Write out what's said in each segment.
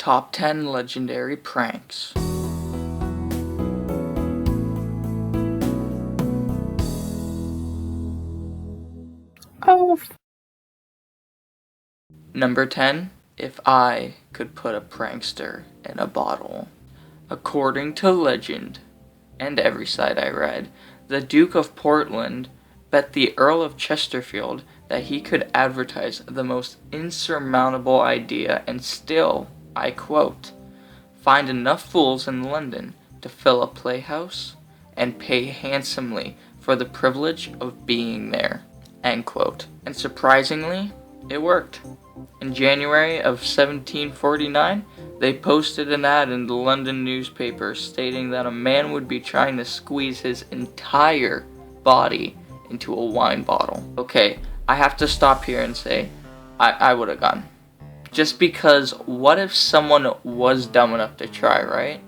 Top 10 Legendary Pranks. Number 10. If I could put a prankster in a bottle. According to legend, and every site I read, the Duke of Portland bet the Earl of Chesterfield that he could advertise the most insurmountable idea and still, I quote, find enough fools in London to fill a playhouse and pay handsomely for the privilege of being there, end quote. And surprisingly, it worked. In January of 1749, they posted an ad in the London newspaper stating that a man would be trying to squeeze his entire body into a wine bottle. Okay, I have to stop here and say, I would have gone. Just because, what if someone was dumb enough to try, right?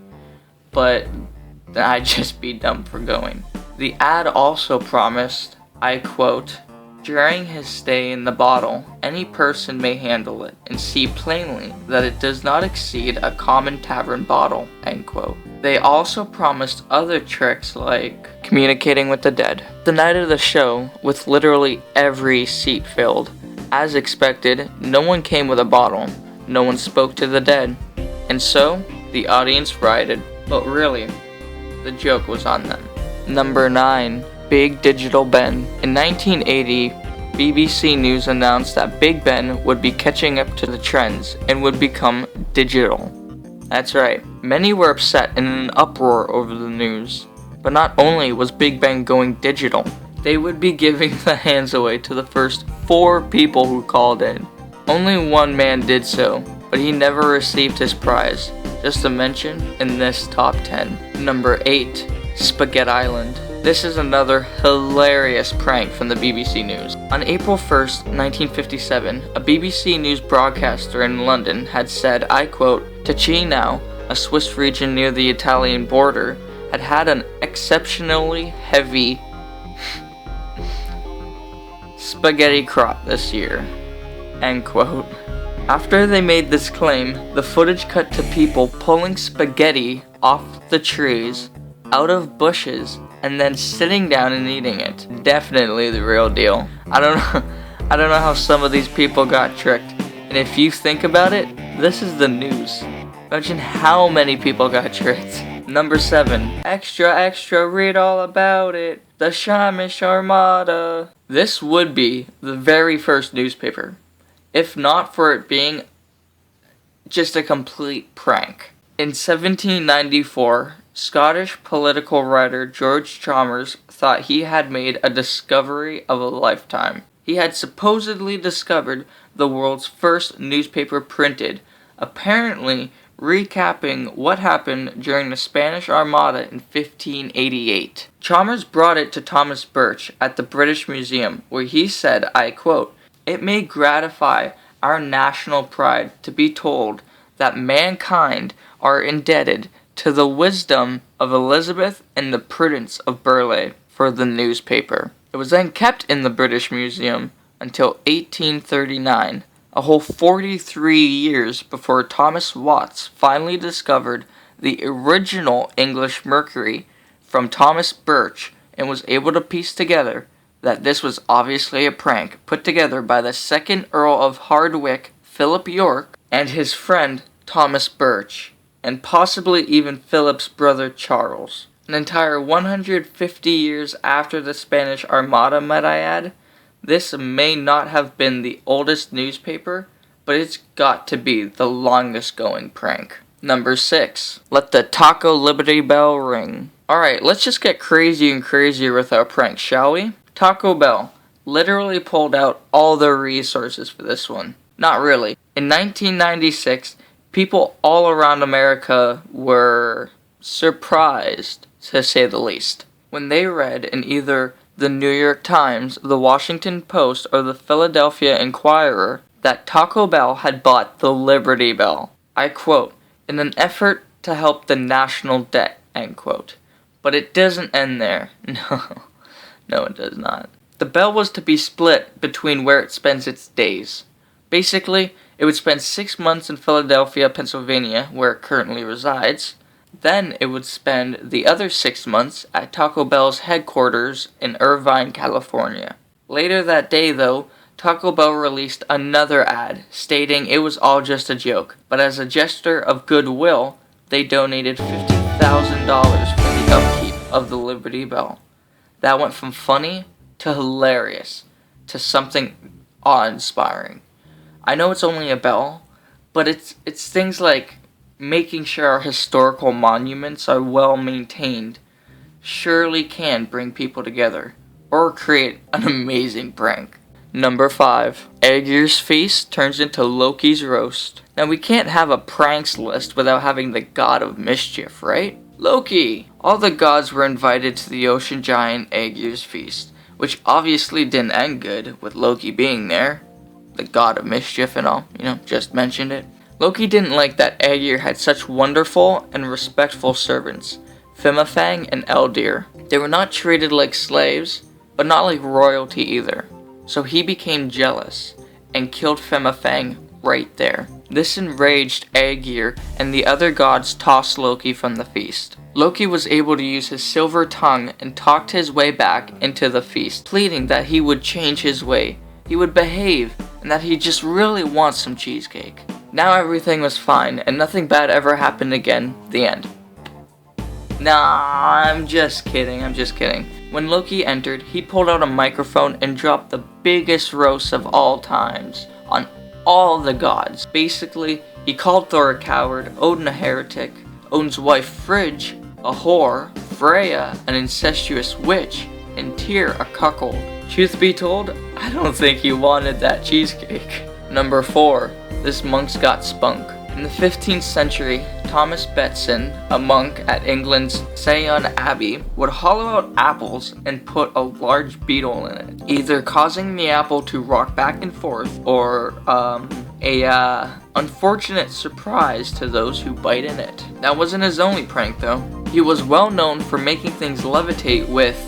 But then I'd just be dumb for going. The ad also promised, I quote, during his stay in the bottle, any person may handle it and see plainly that it does not exceed a common tavern bottle, end quote. They also promised other tricks like communicating with the dead. The night of the show, with literally every seat filled, as expected, no one came with a bottle, no one spoke to the dead, and so the audience rioted. But really, the joke was on them. Number 9. Big Digital Ben. In 1980, BBC News announced that Big Ben would be catching up to the trends and would become digital. That's right, many were upset and in an uproar over the news. But not only was Big Ben going digital, they would be giving the hands away to the first 4 people who called in. Only one man did so, but he never received his prize, just to mention in this top 10. Number 8. Spaghettisland. This is another hilarious prank from the BBC News. On April 1st, 1957, a BBC News broadcaster in London had said, I quote, Ticino, a Swiss region near the Italian border, had an exceptionally heavy spaghetti crop this year, end quote. After they made this claim, the footage cut to people pulling spaghetti off the trees, out of bushes, and then sitting down and eating it. Definitely the real deal. I don't know how some of these people got tricked. And if you think about it, this is the news. Imagine how many people got tricked. Number 7. Extra, extra, read all about it. The Shamish Armada. This would be the very first newspaper, if not for it being just a complete prank. In 1794, Scottish political writer George Chalmers thought he had made a discovery of a lifetime. He had supposedly discovered the world's first newspaper printed, apparently recapping what happened during the Spanish Armada in 1588. Chalmers brought it to Thomas Birch at the British Museum, where he said, I quote, it may gratify our national pride to be told that mankind are indebted to the wisdom of Elizabeth and the prudence of Burleigh for the newspaper. It was then kept in the British Museum until 1839, a whole 43 years before Thomas Watts finally discovered the original English Mercury from Thomas Birch and was able to piece together that this was obviously a prank put together by the 2nd Earl of Hardwicke, Philip York, and his friend Thomas Birch, and possibly even Philip's brother Charles. An entire 150 years after the Spanish Armada, might I add. This may not have been the oldest newspaper, but it's got to be the longest going prank. Number 6. Let the Taco Liberty Bell ring. Alright, let's just get crazy and crazier with our prank, shall we? Taco Bell literally pulled out all their resources for this one. Not really. In 1996, people all around America were surprised, to say the least, when they read in either the New York Times, the Washington Post, or the Philadelphia Inquirer that Taco Bell had bought the Liberty Bell. I quote, in an effort to help the national debt, end quote. But it doesn't end there. No, it does not. The bell was to be split between where it spends its days. Basically, It would spend 6 months in Philadelphia, Pennsylvania, where it currently resides. Then it would spend the other 6 months at Taco Bell's headquarters in Irvine, California. Later that day, though, Taco Bell released another ad stating it was all just a joke, but as a gesture of goodwill, they donated $50,000 for the upkeep of the Liberty Bell. That went from funny to hilarious to something awe-inspiring. I know it's only a bell, but it's things like making sure our historical monuments are well maintained surely can bring people together or create an amazing prank. Number 5. Aegirs feast turns into Loki's roast. Now we can't have a pranks list without having the god of mischief, right? Loki! All the gods were invited to the ocean giant Aegirs feast, which obviously didn't end good with Loki being there. The god of mischief and all, just mentioned it. Loki didn't like that Aegir had such wonderful and respectful servants, Fimafang and Eldir. They were not treated like slaves, but not like royalty either. So he became jealous and killed Fimafang right there. This enraged Aegir, and the other gods tossed Loki from the feast. Loki was able to use his silver tongue and talked his way back into the feast, pleading that he would change his way, he would behave, and that he just really wants some cheesecake. Now everything was fine, and nothing bad ever happened again. The end. Nah, I'm just kidding. When Loki entered, he pulled out a microphone and dropped the biggest roast of all times on all the gods. Basically, he called Thor a coward, Odin a heretic, Odin's wife Frigg a whore, Freya an incestuous witch, and Tyr a cuckold. Truth be told, I don't think he wanted that cheesecake. Number 4. This Munks got Spunk. In the 15th century, Thomas Betson, a monk at England's Sion Abbey, would hollow out apples and put a large beetle in it, either causing the apple to rock back and forth or a unfortunate surprise to those who bite in it. That wasn't his only prank though. He was well known for making things levitate with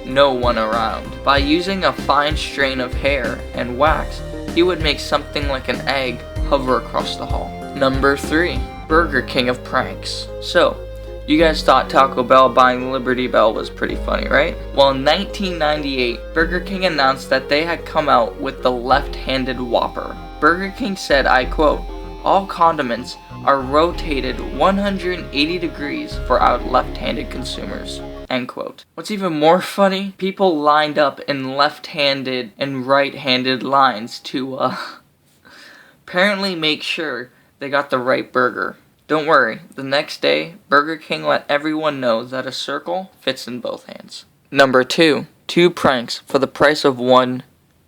no one around. By using a fine strain of hair and wax, he would make something like an egg hover across the hall. Number 3. Burger King of pranks. So, you guys thought Taco Bell buying Liberty Bell was pretty funny, right? Well, in 1998, Burger King announced that they had come out with the left-handed Whopper. Burger King said, I quote, "All condiments are rotated 180 degrees for our left-handed consumers." End quote. What's even more funny, people lined up in left-handed and right-handed lines to, apparently make sure they got the right burger. Don't worry, the next day, Burger King let everyone know that a circle fits in both hands. Number 2. 2 pranks for the price of 1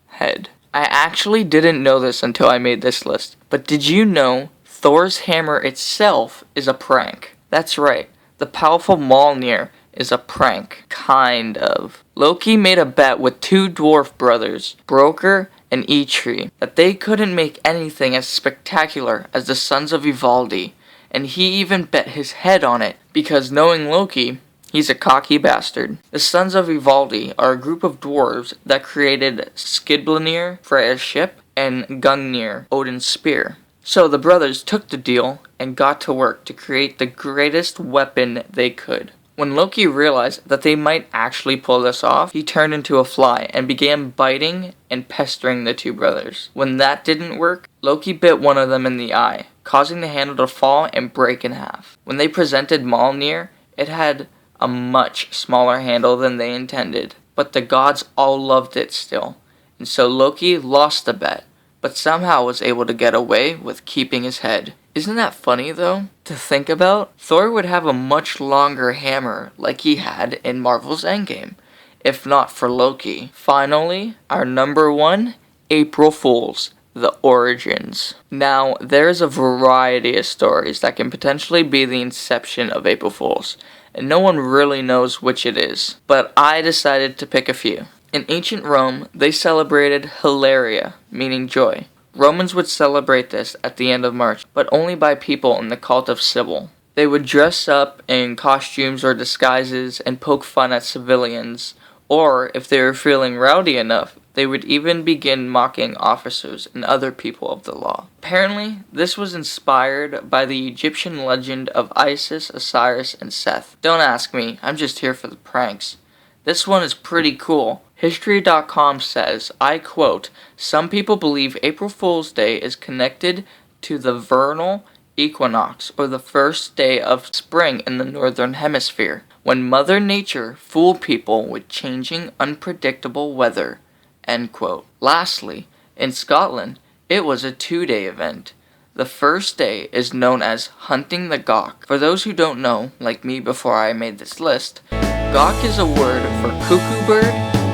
head. I actually didn't know this until I made this list, but did you know Thor's hammer itself is a prank? That's right, the powerful Mjolnir is a prank, kind of. Loki made a bet with 2 dwarf brothers, Broker and Eitri, that they couldn't make anything as spectacular as the Sons of Ivaldi, and he even bet his head on it, because knowing Loki, he's a cocky bastard. The Sons of Ivaldi are a group of dwarves that created Skidblanir, Freya's ship, and Gungnir, Odin's spear. So the brothers took the deal and got to work to create the greatest weapon they could. When Loki realized that they might actually pull this off, he turned into a fly and began biting and pestering the 2 brothers. When that didn't work, Loki bit one of them in the eye, causing the handle to fall and break in half. When they presented Mjolnir, it had a much smaller handle than they intended, but the gods all loved it still, and so Loki lost the bet, but somehow was able to get away with keeping his head. Isn't that funny though, to think about? Thor would have a much longer hammer like he had in Marvel's Endgame, if not for Loki. Finally, our number 1, April Fools, the origins. Now, there's a variety of stories that can potentially be the inception of April Fools, and no one really knows which it is, but I decided to pick a few. In ancient Rome, they celebrated Hilaria, meaning joy. Romans would celebrate this at the end of March, but only by people in the cult of Sybil. They would dress up in costumes or disguises and poke fun at civilians, or if they were feeling rowdy enough, They would even begin mocking officers and other people of the law. Apparently, this was inspired by the Egyptian legend of Isis, Osiris, and Seth. Don't ask me, I'm just here for the pranks. This one is pretty cool. History.com says, I quote, "Some people believe April Fool's Day is connected to the vernal equinox, or the first day of spring in the northern hemisphere, when Mother Nature fooled people with changing, unpredictable weather." End quote. Lastly, in Scotland, it was a 2-day event. The first day is known as Hunting the Gawk. For those who don't know, like me before I made this list, gawk is a word for cuckoo bird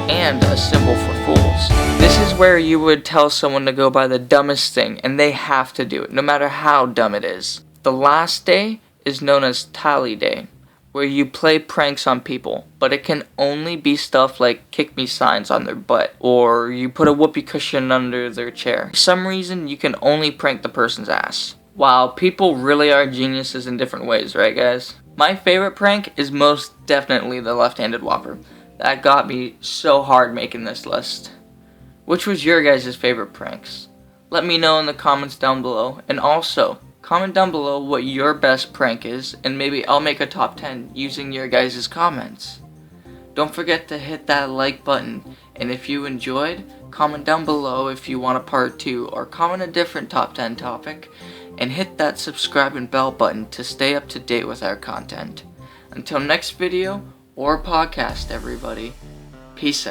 and a symbol for fools. This is where you would tell someone to go buy the dumbest thing, and they have to do it, no matter how dumb it is. The last day is known as Tally Day, where you play pranks on people, but it can only be stuff like kick me signs on their butt, or you put a whoopee cushion under their chair. For some reason, you can only prank the person's ass. Wow, people really are geniuses in different ways, right guys? My favorite prank is most definitely the left-handed whopper. That got me so hard making this list. Which was your guys' favorite pranks? Let me know in the comments down below, and also, comment down below what your best prank is, and maybe I'll make a top 10 using your guys' comments. Don't forget to hit that like button, and if you enjoyed, comment down below if you want a part 2, or comment a different top 10 topic, and hit that subscribe and bell button to stay up to date with our content. Until next video, or podcast everybody, peace out.